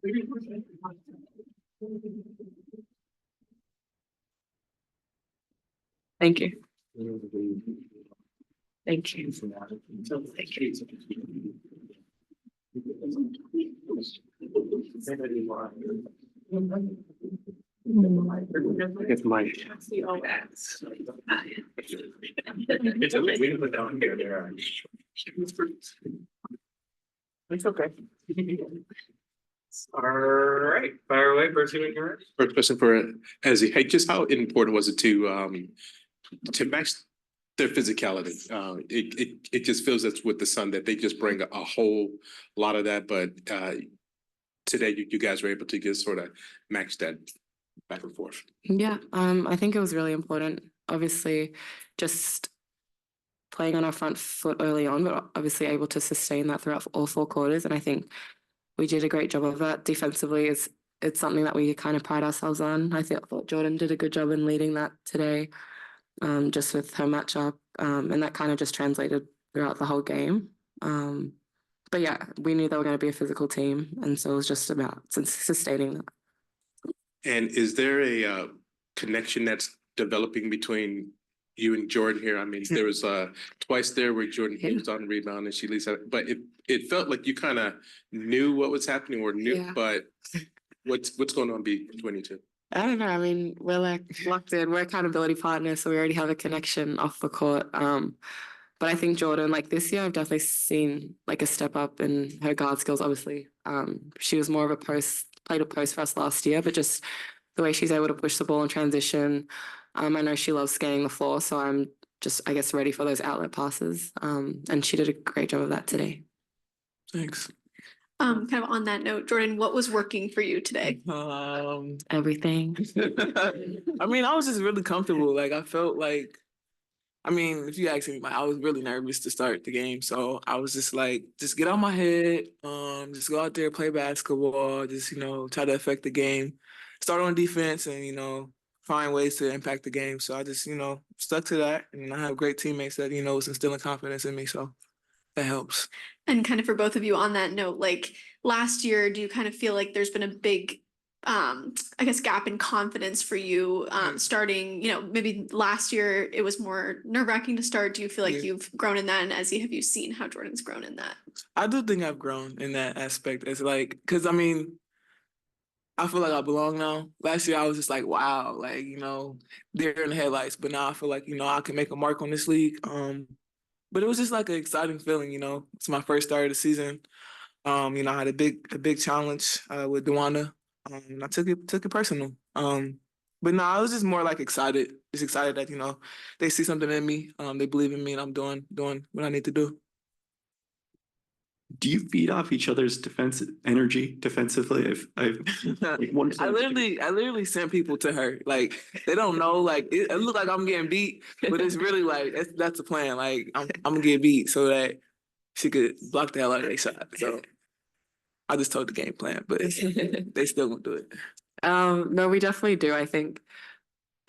Thank you. Thank you. Thank you. It's my. It's okay. We can put down here. There. It's okay. All right, fire away. First question for Ezzy. Hey, just how important was it to match their physicality? It just feels that's with the Sun that they just bring a whole lot of that, but today you guys were able to just sort of match that back and forth. Yeah, I think it was really important. Obviously, just playing on our front foot early on, but obviously able to sustain that throughout all 4 quarters. And I think we did a great job of that. Defensively, it's something that we kind of pride ourselves on. I thought Jordan did a good job in leading that today, just with her matchup, and that kind of just translated throughout the whole game. But yeah, we knew they were going to be a physical team, and so it was just about sustaining that. And is there a connection that's developing between you and Jordan here? I mean, there was twice there where Jordan was on rebound and she leads out, but it felt like you kind of knew what was happening or knew, but what's going on between you two? I don't know. I mean, we're like locked in. We're accountability partners, so we already have a connection off the court. But I think Jordan, like this year, I've definitely seen like a step up in her guard skills. Obviously, she was more of played a post for us last year, but just the way she's able to push the ball in transition. I know she loves scanning the floor, so I'm just, I guess, ready for those outlet passes. And she did a great job of that today. Thanks. Kind of on that note, Jordan, what was working for you today? Everything. I mean, I was just really comfortable. Like, I felt like, I mean, if you ask me, like, I was really nervous to start the game. So I was just like, just get out my head, just go out there, play basketball, just, try to affect the game, start on defense and, find ways to impact the game. So I just, stuck to that. And I have great teammates that, was instilling confidence in me. So that helps. And kind of for both of you on that note, like last year, do you kind of feel like there's been a big, I guess, gap in confidence for you starting, maybe last year it was more nerve-wracking to start. Do you feel like you've grown in that? And Ezzy, have you seen how Jordan's grown in that? I do think I've grown in that aspect. It's like, because I mean, I feel like I belong now. Last year I was just like, wow, like, they're in the headlights. But now I feel like, I can make a mark on this league. But it was just like an exciting feeling, It's my first start of the season. I had a big challenge with Dewanda. And I took it personal. But no, I was just more like excited. Just excited that, they see something in me. They believe in me and I'm doing what I need to do. Do you feed off each other's energy defensively? I literally sent people to her. Like, they don't know. Like, it look like I'm getting beat, but it's really like that's the plan. Like, I'm gonna get beat so that she could block the hell out of their shot. So I just told the game plan, but they still gonna do it. No, we definitely do. I think,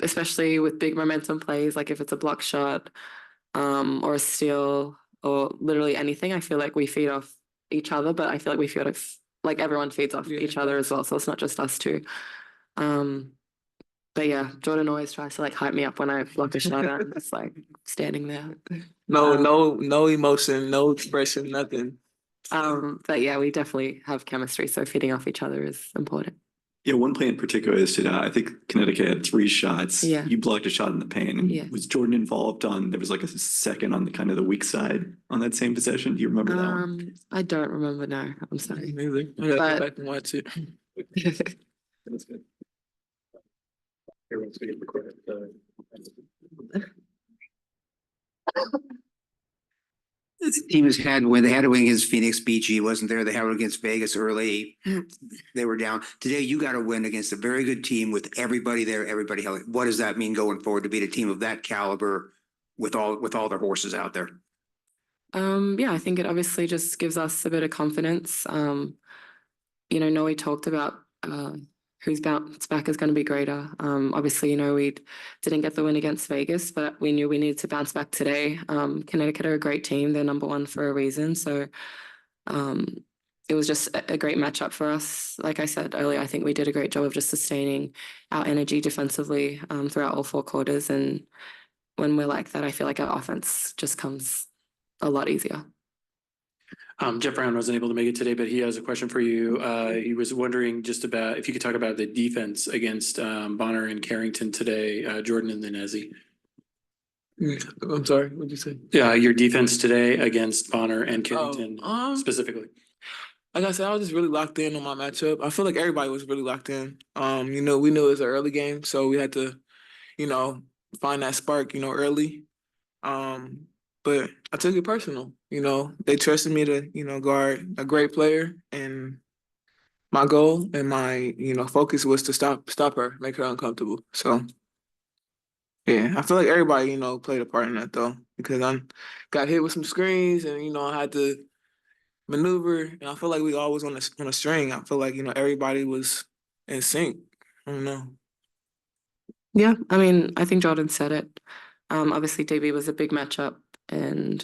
especially with big momentum plays, like if it's a block shot, or a steal, or literally anything, I feel like we feed off each other, but I feel like we feed off, like everyone feeds off each other as well. So it's not just us two. But yeah, Jordan always tries to like hype me up when I block a shot out. It's like standing there. No emotion, no expression, nothing. But yeah, we definitely have chemistry. So feeding off each other is important. Yeah, one play in particular is I think Connecticut had 3 shots. Yeah. You blocked a shot in the paint. And was Jordan involved there was like a second on the kind of the weak side on that same possession? Do you remember that one? I don't remember, no. I'm sorry. Neither. I gotta go back and watch it. That's good. Everyone's getting recorded. The team has had when they had to win against Phoenix, BG wasn't there. They had it against Vegas early. They were down. Today, you got to win against a very good team with everybody there, everybody healthy. What does that mean going forward to beat a team of that caliber with all their horses out there? Yeah, I think it obviously just gives us a bit of confidence. Noe talked about whose bounce back is going to be greater. Obviously, we didn't get the win against Vegas, but we knew we needed to bounce back today. Connecticut are a great team. They're number 1 for a reason. So it was just a great matchup for us. Like I said earlier, I think we did a great job of just sustaining our energy defensively throughout all 4 quarters. And when we're like that, I feel like our offense just comes a lot easier. Jeff Brown wasn't able to make it today, but he has a question for you. He was wondering just about if you could talk about the defense against Bonner and Carrington today, Jordan and then Ezzy. I'm sorry, what'd you say? Yeah, your defense today against Bonner and Carrington specifically. Like I said, I was just really locked in on my matchup. I feel like everybody was really locked in. We knew it was an early game, so we had to, find that spark, early. But I took it personal. They trusted me to, guard a great player, and my goal and my, focus was to stop her, make her uncomfortable. So yeah, I feel like everybody, played a part in that though, because I got hit with some screens and, I had to maneuver, and I feel like we all was on a string. I feel like, everybody was in sync. I don't know. Yeah, I mean, I think Jordan said it. Obviously, DB was a big matchup, and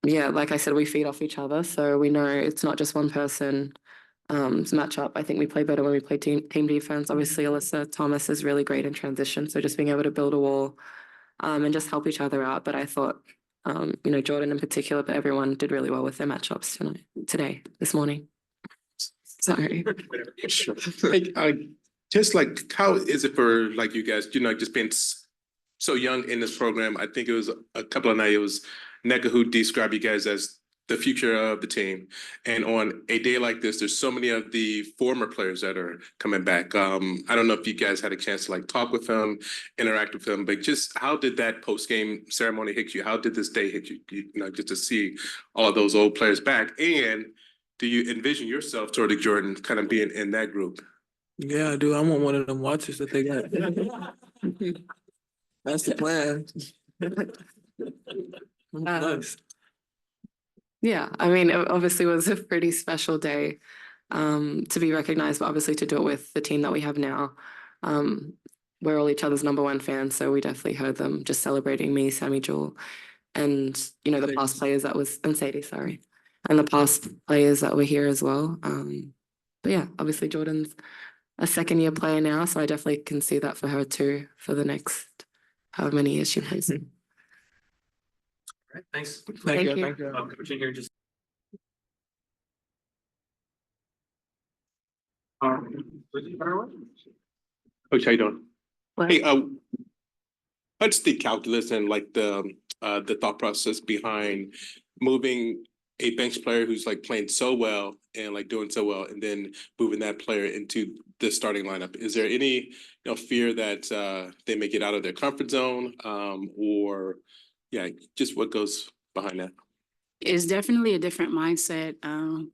yeah, like I said, we feed off each other, so we know it's not just one person. Matchup. I think we play better when we play team defense. Obviously, Alyssa Thomas is really great in transition, so just being able to build a wall, and just help each other out. But I thought, Jordan in particular, but everyone did really well with their matchups this morning. Sorry. Sure. Like, just like, how is it for like you guys, just being so young in this program? I think it was a couple of nights, it was Neka who described you guys as the future of the team. And on a day like this, there's so many of the former players that are coming back. I don't know if you guys had a chance to like talk with them, interact with them, but just how did that post-game ceremony hit you? How did this day hit you? Just to see all of those old players back. And do you envision yourself, Jordy Jordan, kind of being in that group? Yeah, I do. I want one of them watches that they got. That's the plan. Nice. Yeah, I mean, it obviously was a pretty special day to be recognized, but obviously to do it with the team that we have now. We're all each other's #1 fans, so we definitely heard them just celebrating me, Sammy Jewel, and the past players and Sadie, sorry, and the past players that were here as well. But yeah, obviously Jordan's a second-year player now, so I definitely can see that for her too for the next however many years she plays. Right, thanks. Thank you. Thank you. Coach in here just. Coach, how you doing? Well, Hey, what's the calculus and like the thought process behind moving a bench player who's like playing so well and like doing so well, and then moving that player into the starting lineup? Is there any fear that they may get out of their comfort zone, or just what goes behind that? It's definitely a different mindset.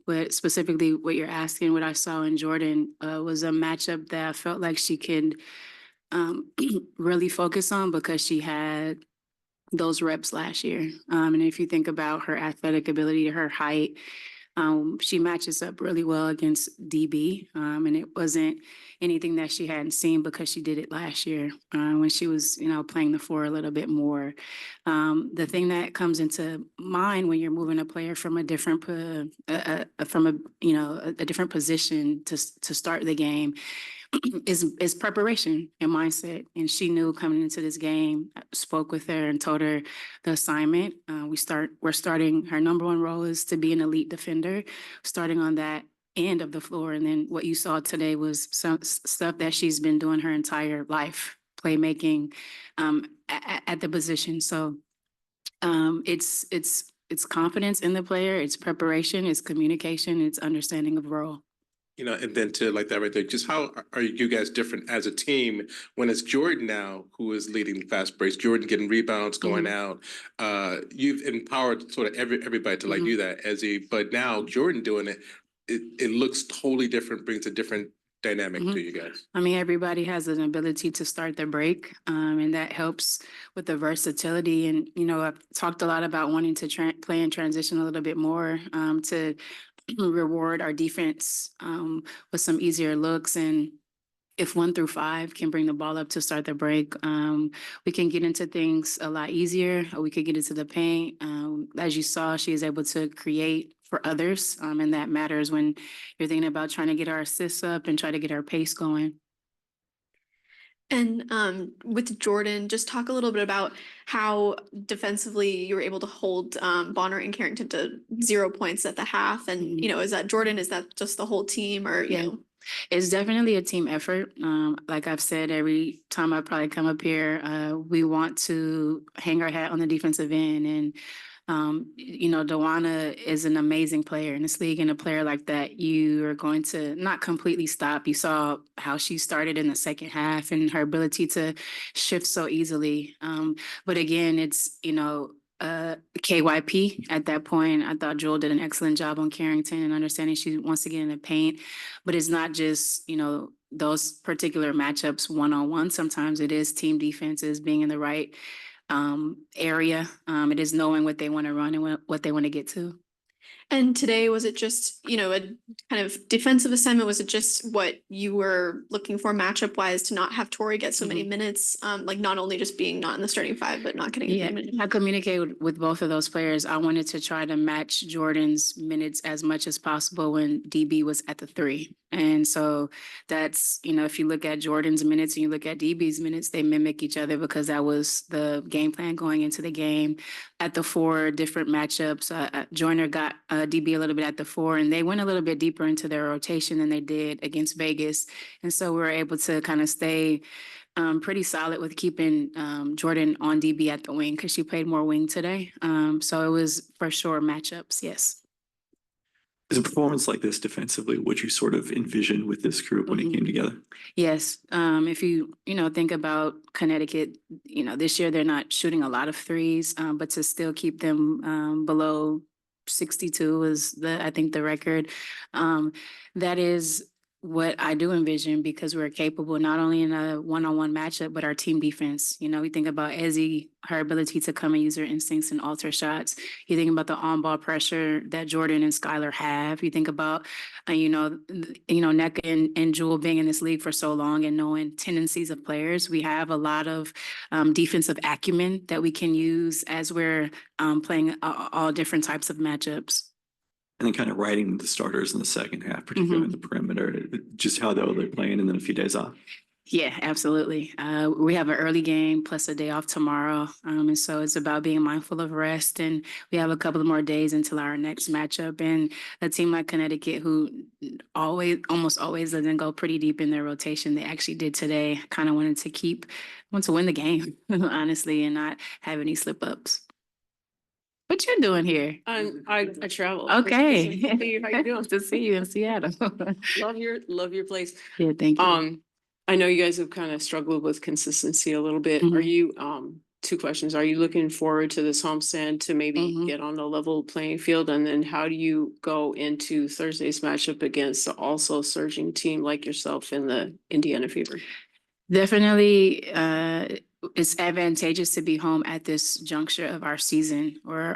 But specifically what you're asking, what I saw in Jordan was a matchup that I felt like she could really focus on because she had those reps last year. And if you think about her athletic ability, her height, she matches up really well against DB. And it wasn't anything that she hadn't seen because she did it last year when she was, playing the 4 a little bit more. The thing that comes into mind when you're moving a player from a different different position to start the game is preparation and mindset. And she knew coming into this game, spoke with her and told her the assignment. We're starting, her #1 role is to be an elite defender, starting on that end of the floor. And then what you saw today was some stuff that she's been doing her entire life, playmaking at the position. So it's confidence in the player, it's preparation, it's communication, it's understanding of role. And then to like that right there, just how are you guys different as a team when it's Jordan now who is leading the fast breaks, Jordan getting rebounds, going out. You've empowered sort of everybody to like do that but now Jordan doing it looks totally different, brings a different dynamic to you guys. I mean, everybody has an ability to start the break, and that helps with the versatility. And, I've talked a lot about wanting to play in transition a little bit more to reward our defense with some easier looks. And if 1 through 5 can bring the ball up to start the break, we can get into things a lot easier, or we could get into the paint. As you saw, she is able to create for others. And that matters when you're thinking about trying to get our assists up and try to get our pace going. And with Jordan, just talk a little bit about how defensively you were able to hold Bonner and Carrington to 0 points at the half. And, you know, is that Jordan? Is that just the whole team or, you know? It's definitely a team effort. Like I've said, every time I probably come up here, we want to hang our hat on the defensive end. And you know, Dawana is an amazing player in this league, and a player like that, you are going to not completely stop. You saw how she started in the second half and her ability to shift so easily. But again, it's, you know, KYP at that point. I thought Jewel did an excellent job on Carrington and understanding she wants to get in the paint, but it's not just, you know, those particular matchups one-on-one. Sometimes it is team defenses being in the right area. It is knowing what they want to run and what they want to get to. And today, was it just, you know, a kind of defensive assignment? Was it just what you were looking for matchup wise to not have Tori get so many minutes? Like not only just being not in the starting five, but not getting any minutes. I communicated with both of those players. I wanted to try to match Jordan's minutes as much as possible when DB was at the 3. And so that's, you know, if you look at Jordan's minutes and you look at DB's minutes, they mimic each other because that was the game plan going into the game. At the 4, different matchups. Joyner got DB a little bit at the 4, and they went a little bit deeper into their rotation than they did against Vegas. And so we were able to kind of stay pretty solid with keeping Jordan on DB at the wing because she played more wing today. So it was for sure matchups, yes. Is a performance like this defensively what you sort of envisioned with this group when it came together? Yes. If you know, think about Connecticut, you know, this year they're not shooting a lot of threes, but to still keep them below 62 is I think the record. That is what I do envision because we're capable not only in a one-on-one matchup, but our team defense. You know, we think about Ezzy, her ability to come and use her instincts and alter shots. You think about the on-ball pressure that Jordan and Skylar have. You think about, you know, Nneka and Jewel being in this league for so long and knowing tendencies of players. We have a lot of defensive acumen that we can use as we're playing all different types of matchups. And then kind of riding the starters in the second half, particularly in the perimeter, just how they're playing and then a few days off. Yeah, absolutely. We have an early game plus a day off tomorrow. And so it's about being mindful of rest. And we have a couple of more days until our next matchup. And a team like Connecticut, who almost always doesn't go pretty deep in their rotation, they actually did today. Kind of want to win the game, honestly, and not have any slip ups. What you doing here? I travel. Okay. How you doing? To see you in Seattle. Love your place. Yeah, thank you. I know you guys have kind of struggled with consistency a little bit. Are you 2 questions. Are you looking forward to this homestand to maybe get on the level playing field? And then how do you go into Thursday's matchup against the also surging team like yourself in the Indiana Fever? Definitely, it's advantageous to be home at this juncture of our season. We're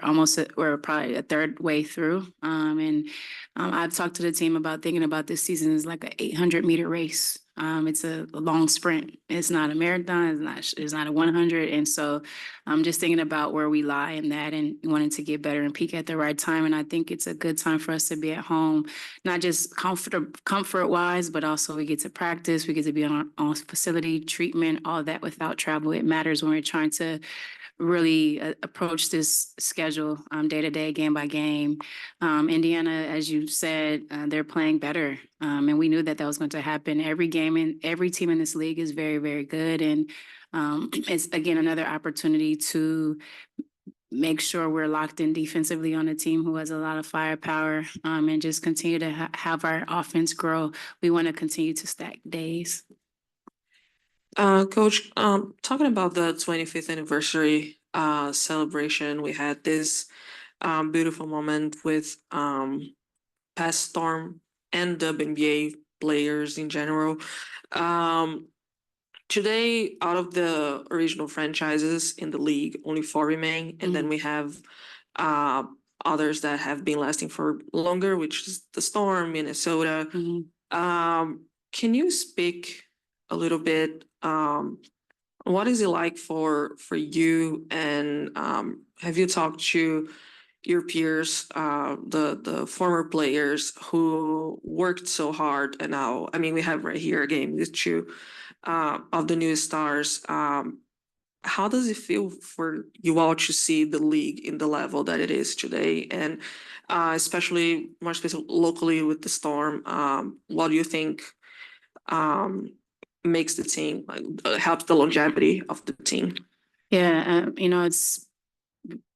probably a third way through. I've talked to the team about thinking about this season as like an 800-meter race. It's a long sprint. It's not a marathon. It's not a 100. And so I'm just thinking about where we lie in that and wanting to get better and peak at the right time. And I think it's a good time for us to be at home, not just comfort wise, but also we get to practice. We get to be on facility treatment, all that without travel. It matters when we're trying to really approach this schedule day to day, game by game. Indiana, as you said, they're playing better. And we knew that was going to happen. Every game and every team in this league is very, very good. And it's, again, another opportunity to make sure we're locked in defensively on a team who has a lot of firepower and just continue to have our offense grow. We want to continue to stack days. Coach, talking about the 25th anniversary celebration, we had this beautiful moment with past Storm and WNBA players in general. Today, out of the original franchises in the league, only 4 remain, and then we have others that have been lasting for longer, which is the Storm, Minnesota. Can you speak a little bit? What is it like for you? And have you talked to your peers, the former players who worked so hard, and now, I mean, we have right here a game with two of the new stars. How does it feel for you all to see the league in the level that it is today, and especially more specifically locally with the Storm? What do you think makes the team, like, helps the longevity of the team? Yeah, it's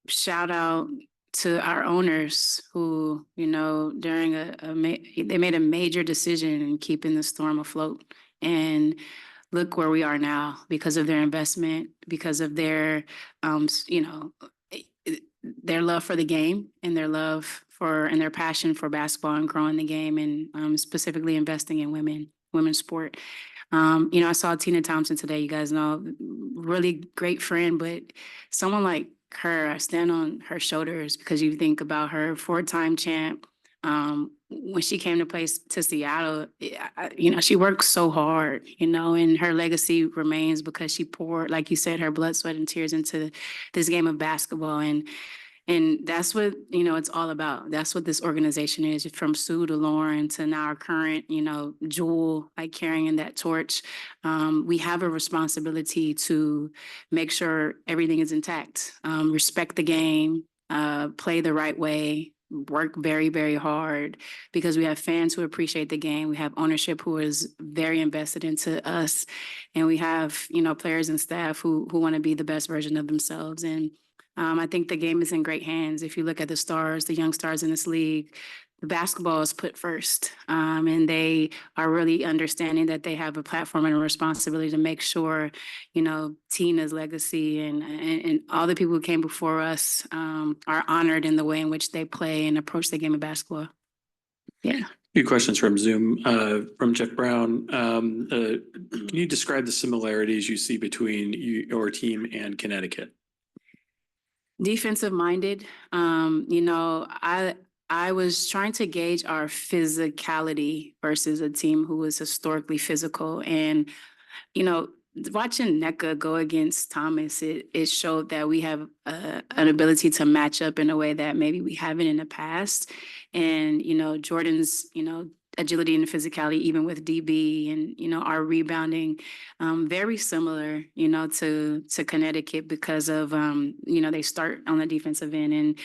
shout out to our owners who, during they made a major decision in keeping the Storm afloat. And look where we are now because of their investment, because of their, their love for the game and their love for and their passion for basketball and growing the game and specifically investing in women's sport. I saw Tina Thompson today. You guys know, really great friend, but someone like her, I stand on her shoulders because you think about her 4-time champ. When she came to play to Seattle, she worked so hard, and her legacy remains because she poured, like you said, her blood, sweat, and tears into this game of basketball. And that's what, it's all about. That's what this organization is, from Sue to Lauren to now our current, Jewel, like carrying that torch. We have a responsibility to make sure everything is intact, respect the game, play the right way, work very, very hard, because we have fans who appreciate the game. We have ownership who is very invested into us. And we have, players and staff who want to be the best version of themselves. And I think the game is in great hands. If you look at the stars, the young stars in this league, the basketball is put first. And they are really understanding that they have a platform and a responsibility to make sure, Tina's legacy and all the people who came before us are honored in the way in which they play and approach the game of basketball. Yeah. A few questions from Zoom, from Jeff Brown. Can you describe the similarities you see between your team and Connecticut? Defensive minded. I was trying to gauge our physicality versus a team who was historically physical. And, watching NECA go against Thomas, it showed that we have an ability to match up in a way that maybe we haven't in the past. And, Jordan's, agility and physicality, even with DB and, our rebounding, very similar, to Connecticut because of, they start on the defensive end and,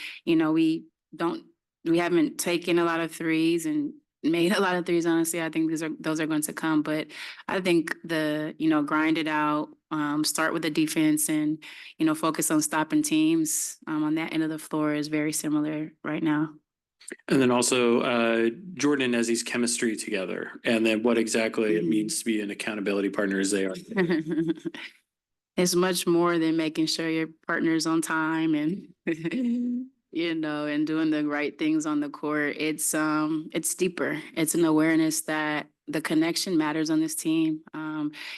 we haven't taken a lot of threes and made a lot of threes, honestly. I think those are going to come, but I think grind it out, start with the defense and, focus on stopping teams on that end of the floor is very similar right now. And then also Jordan and Ezzy's chemistry together, and then what exactly it means to be an accountability partner as they are. It's much more than making sure your partner's on time and and doing the right things on the court. It's deeper. It's an awareness that the connection matters on this team.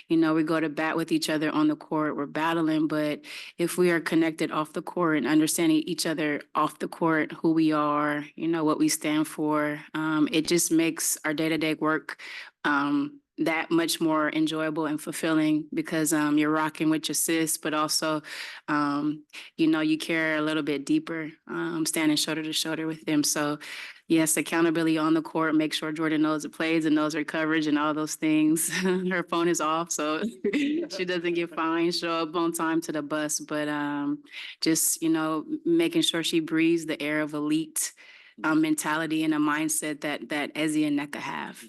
We go to bat with each other on the court, we're battling, but if we are connected off the court and understanding each other off the court, who we are, what we stand for, it just makes our day-to-day work that much more enjoyable and fulfilling because you're rocking with your sis, but also, you care a little bit deeper, standing shoulder to shoulder with them. So yes, accountability on the court, make sure Jordan knows the plays and knows her coverage and all those things. Her phone is off, so she doesn't get fined, show up on time to the bus, but just, making sure she breathes the air of elite mentality and a mindset that Ezzy and NECA have.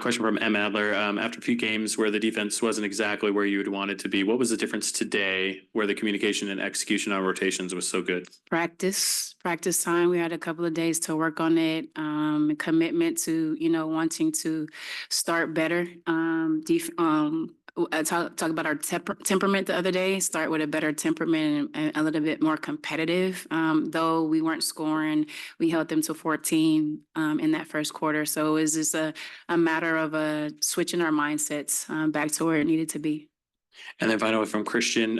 Question from M. Adler. After a few games where the defense wasn't exactly where you would want it to be, what was the difference today where the communication and execution on rotations was so good? Practice time. We had a couple of days to work on it. Commitment to, wanting to start better. I talk about our temperament the other day, start with a better temperament and a little bit more competitive. Though we weren't scoring, we held them to 14 in that first quarter. So it was just a matter of switching our mindsets back to where it needed to be. And then finally from Christian,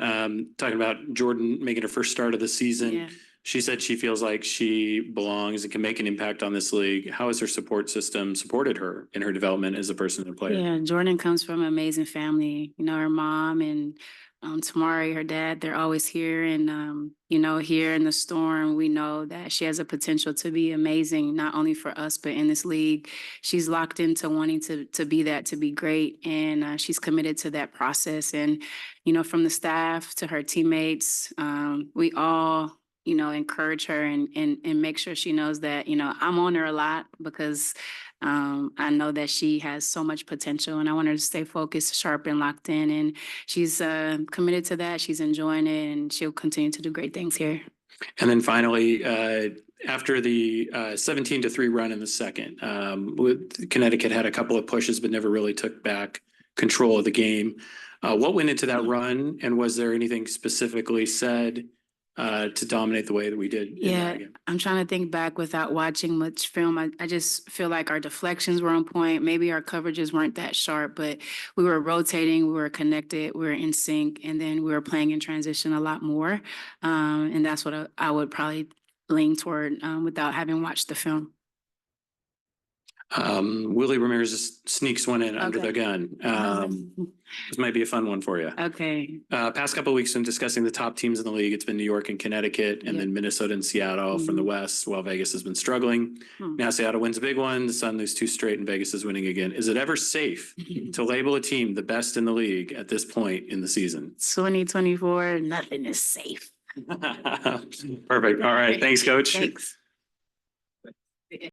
talking about Jordan making her first start of the season. Yeah. She said she feels like she belongs and can make an impact on this league. How has her support system supported her in her development as a person and a player? Yeah, Jordan comes from an amazing family. Her mom and Tamari, her dad, they're always here. And, you know, here in the Storm, we know that she has a potential to be amazing, not only for us, but in this league. She's locked into wanting to be that, to be great. And she's committed to that process. And, you know, from the staff to her teammates, we all, you know, encourage her and make sure she knows that, you know, I'm on her a lot because I know that she has so much potential and I want her to stay focused, sharp, and locked in. And she's committed to that. She's enjoying it and she'll continue to do great things here. And then finally, after the 17-3 run in the second, Connecticut had a couple of pushes, but never really took back control of the game. What went into that run, and was there anything specifically said to dominate the way that we did? Yeah, I'm trying to think back without watching much film. I just feel like our deflections were on point. Maybe our coverages weren't that sharp, but we were rotating, we were connected, we were in sync, and then we were playing in transition a lot more. And that's what I would probably lean toward without having watched the film. Willie Ramirez just sneaks one in under Okay. the gun. This might be a fun one for you. Okay. Past couple of weeks in discussing the top teams in the league, it's been New York and Connecticut, and then Minnesota and Seattle from the West, while Vegas has been struggling. Now Seattle wins a big one, the Sun lose 2 straight, and Vegas is winning again. Is it ever safe to label a team the best in the league at this point in the season? 2024, nothing is safe. Perfect. All right. Thanks, Coach. Thanks.